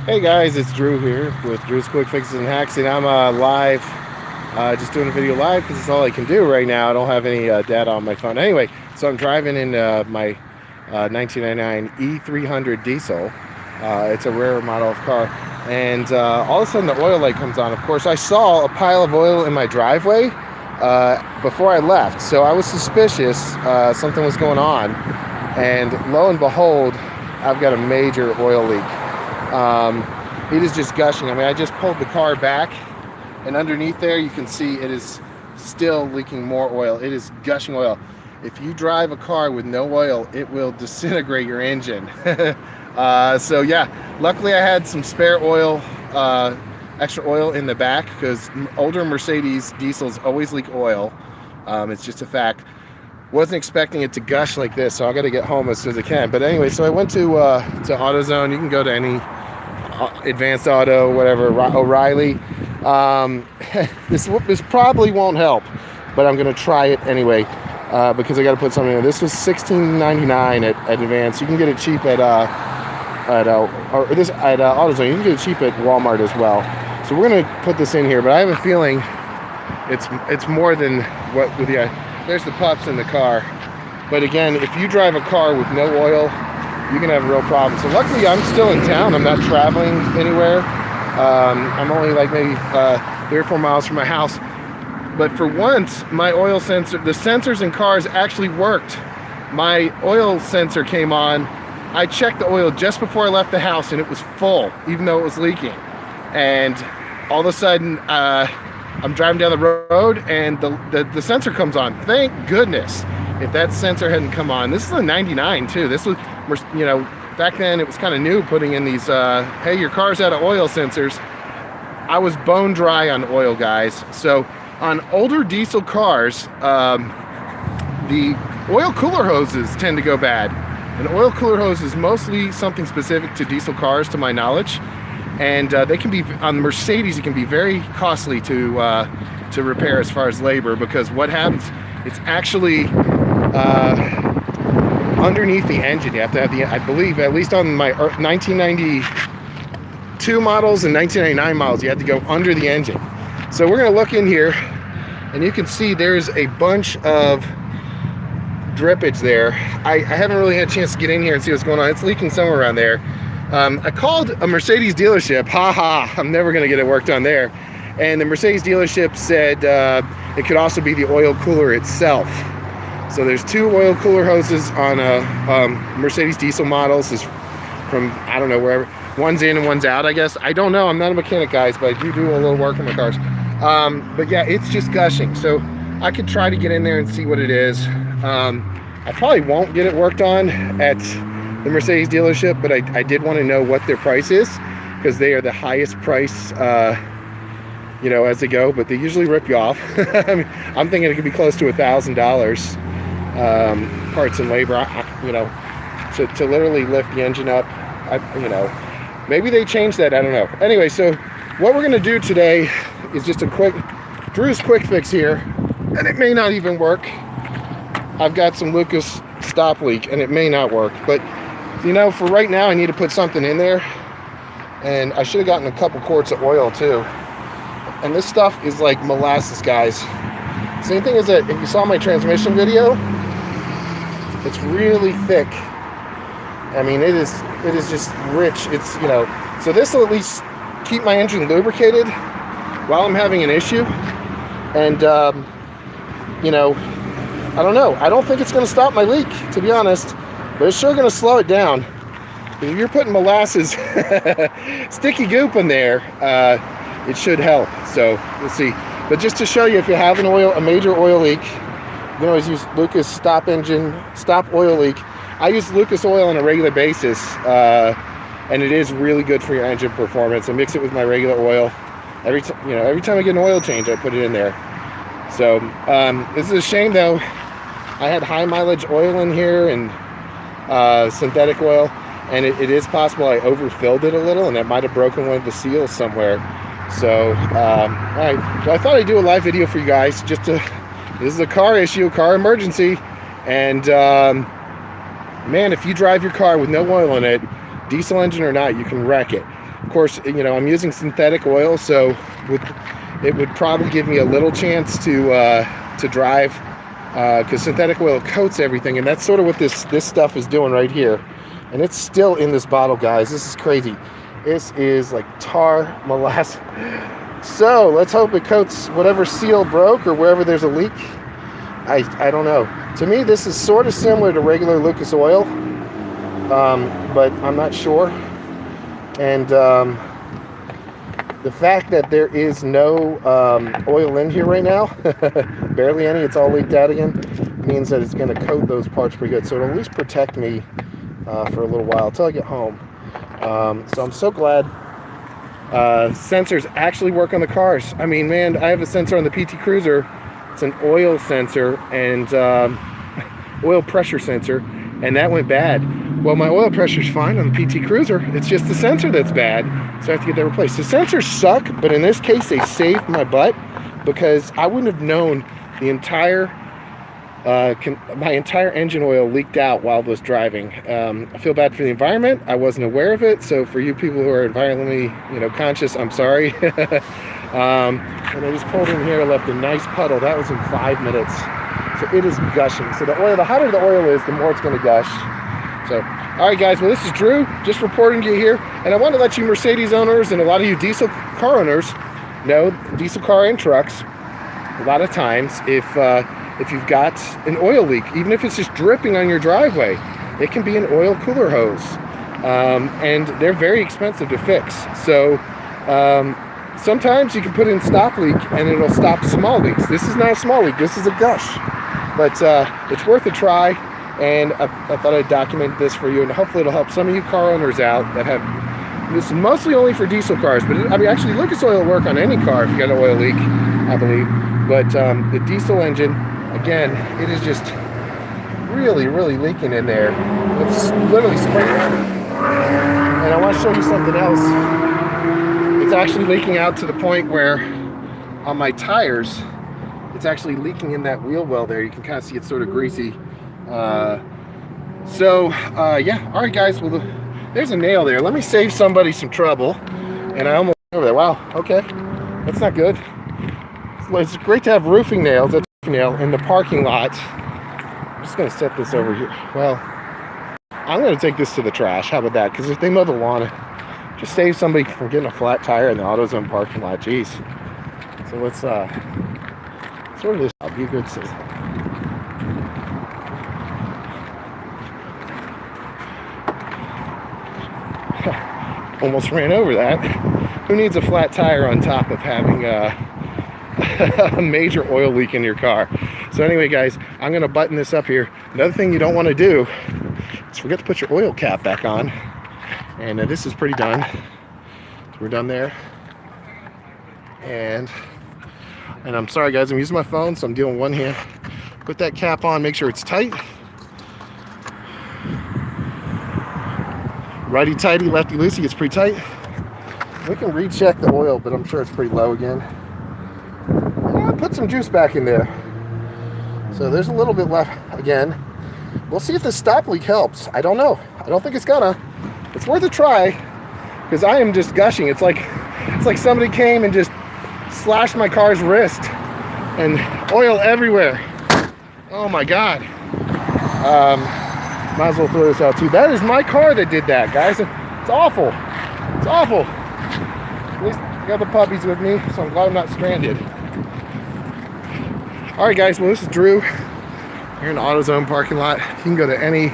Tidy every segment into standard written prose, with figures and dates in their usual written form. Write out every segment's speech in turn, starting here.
Hey guys, it's Drew here with Drew's Quick Fixes and Hacks, and I'm live, just doing a video live because it's all I can do right now. I don't have any data on my phone. Anyway, so I'm driving in my 1999 E300 diesel. It's a rare model of car, and all of a sudden the oil light comes on. Of course, I saw a pile of oil in my driveway before I left, so I was suspicious something was going on, and lo and behold, I've got a major oil leak. It is just gushing. I mean, I just pulled the car back, and underneath there you can see it is still leaking more oil. It is gushing oil. If you drive a car with no oil, it will disintegrate your engine. So yeah, luckily I had some spare oil, extra oil in the back, because older Mercedes diesels always leak oil. It's just a fact. Wasn't expecting it to gush like this, so I got to get home as soon as I can. But anyway, so I went to AutoZone. You can go to any Advanced Auto, whatever, O'Reilly. This probably won't help, but I'm gonna try it anyway because I got to put something in. This was $16.99 at Advanced. You can get it cheap at AutoZone. You can get it cheap at Walmart as well. So we're gonna put this in here, but I have a feeling it's more than what with the. There's the pups in the car. But again, if you drive a car with no oil, you can have a real problem. So luckily I'm still in town. I'm not traveling anywhere. I'm only like maybe 3 or 4 miles from my house. But for once, my oil sensor, the sensors in cars actually worked. My oil sensor came on. I checked the oil just before I left the house and it was full, even though it was leaking. And all of a sudden, I'm driving down the road and the sensor comes on. Thank goodness. If that sensor hadn't come on, this is a 99 too. This was, you know, back then it was kind of new putting in these, hey, your car's out of oil sensors. I was bone dry on oil, guys. So on older diesel cars, the oil cooler hoses tend to go bad. An oil cooler hose is mostly something specific to diesel cars, to my knowledge. And they can be, on Mercedes, it can be very costly to repair as far as labor, because what happens, it's actually underneath the engine. You have to have the, I believe, at least on my 1992 models and 1999 models, you have to go under the engine. So we're going to look in here, and you can see there's a bunch of drippage there. I haven't really had a chance to get in here and see what's going on. It's leaking somewhere around there. I called a Mercedes dealership. I'm never going to get it worked on there. And the Mercedes dealership said it could also be the oil cooler itself. So there's 2 oil cooler hoses on Mercedes diesel models. Is from, I don't know, wherever. One's in and one's out, I guess. I don't know. I'm not a mechanic, guys, but I do a little work on my cars. But yeah, it's just gushing. So I could try to get in there and see what it is. I probably won't get it worked on at the Mercedes dealership, but I did want to know what their price is, because they are the highest price, you know, as they go, but they usually rip you off. I mean, I'm thinking it could be close to $1,000, parts and labor, you know, to literally lift the engine up. You know, maybe they changed that, I don't know. Anyway, so what we're going to do today is just a quick, Drew's Quick Fix here, and it may not even work. I've got some Lucas stop leak, and it may not work, but you know, for right now, I need to put something in there, and I should have gotten a couple quarts of oil too. And this stuff is like molasses, guys. Same thing as that. If you saw my transmission video, it's really thick. I mean, it is just rich. It's, you know, so this will at least keep my engine lubricated while I'm having an issue. And you know, I don't know. I don't think it's going to stop my leak, to be honest. But it's sure going to slow it down. If you're putting molasses, sticky goop in there, it should help. So we'll see. But just to show you, if you have a major oil leak, you can always use Lucas stop oil leak. I use Lucas oil on a regular basis, and it is really good for your engine performance. I mix it with my regular oil. Every time I get an oil change, I put it in there. So this is a shame, though. I had high mileage oil in here and synthetic oil, and it is possible I overfilled it a little, and it might have broken one of the seals somewhere. So all right, so I thought I'd do a live video for you guys. This is a car issue, car emergency, and man, if you drive your car with no oil in it, diesel engine or not, you can wreck it. Of course, you know, I'm using synthetic oil, so it would probably give me a little chance to drive, because synthetic oil coats everything, and that's sort of what this stuff is doing right here. And it's still in this bottle, guys. This is crazy. This is like tar molasses. So let's hope it coats whatever seal broke or wherever there's a leak. I don't know. To me, this is sort of similar to regular Lucas oil, but I'm not sure. And the fact that there is no oil in here right now, barely any, it's all leaked out again, means that it's going to coat those parts pretty good. So it'll at least protect me for a little while until I get home. So I'm so glad sensors actually work on the cars. I mean, man, I have a sensor on the PT Cruiser. It's an oil sensor and oil pressure sensor, and that went bad. Well, my oil pressure's fine on the PT Cruiser. It's just the sensor that's bad, so I have to get that replaced. The sensors suck, but in this case, they saved my butt, because I wouldn't have known the entire my entire engine oil leaked out while I was driving. I feel bad for the environment. I wasn't aware of it, so for you people who are environmentally, you know, conscious, I'm sorry. And I just pulled in here, left a nice puddle. That was in 5 minutes. So it is gushing. So the hotter the oil is, the more it's going to gush. So, all right, guys. Well, this is Drew, just reporting to you here, and I want to let you Mercedes owners and a lot of you diesel car owners know, diesel car and trucks, a lot of times, if you've got an oil leak, even if it's just dripping on your driveway, it can be an oil cooler hose, and they're very expensive to fix. So sometimes you can put in stop leak and it'll stop small leaks. This is not a small leak, this is a gush, but it's worth a try, and I thought I'd document this for you, and hopefully it'll help some of you car owners out that have, this is mostly only for diesel cars, but I mean, actually Lucas oil will work on any car if you got an oil leak, I believe, but the diesel engine, again, it is just really, really leaking in there. It's literally spraying. And I want to show you something else. It's actually leaking out to the point where on my tires, it's actually leaking in that wheel well there. You can kind of see it's sort of greasy. Yeah, all right, guys. Well, there's a nail there. Let me save somebody some trouble. And I almost over there. Wow, okay. That's not good. It's great to have roofing nails. That's a nail in the parking lot. I'm just going to set this over here. Well, I'm going to take this to the trash. How about that? Because if they mow the lawn, just save somebody from getting a flat tire in the AutoZone parking lot. Jeez. So let's sort of this. I'll be a good citizen. Almost ran over that. Who needs a flat tire on top of having a major oil leak in your car? So anyway, guys, I'm going to button this up here. Another thing you don't want to do is forget to put your oil cap back on. And this is pretty done. So we're done there. And I'm sorry, guys, I'm using my phone, so I'm dealing with one hand. Put that cap on, make sure it's tight. Righty-tighty, lefty-loosey, it's pretty tight. We can recheck the oil, but I'm sure it's pretty low again. I'll put some juice back in there. So there's a little bit left again. We'll see if the stop leak helps. I don't know. I don't think it's gonna. It's worth a try, because I am just gushing. It's like somebody came and just slashed my car's wrist and oil everywhere. Oh my God. Might as well throw this out too. That is my car that did that, guys. It's awful. It's awful. At least I got the puppies with me, so I'm glad I'm not stranded. All right, guys. Well, this is Drew. You're in the AutoZone parking lot. You can go to any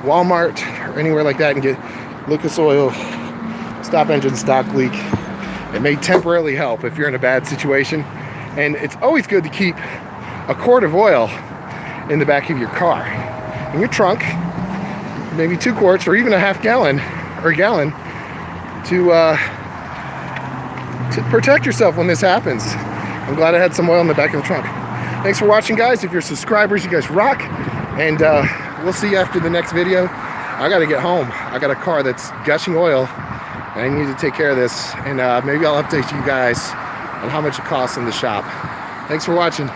Walmart or anywhere like that and get Lucas oil stop engine stock leak. It may temporarily help if you're in a bad situation, and it's always good to keep a quart of oil in the back of your car, in your trunk, maybe 2 quarts or even a half gallon or a gallon to protect yourself when this happens. I'm glad I had some oil in the back of the trunk. Thanks for watching, guys. If you're subscribers, you guys rock, and we'll see you after the next video. I gotta get home. I got a car that's gushing oil, and I need to take care of this, and maybe I'll update you guys on how much it costs in the shop. Thanks for watching.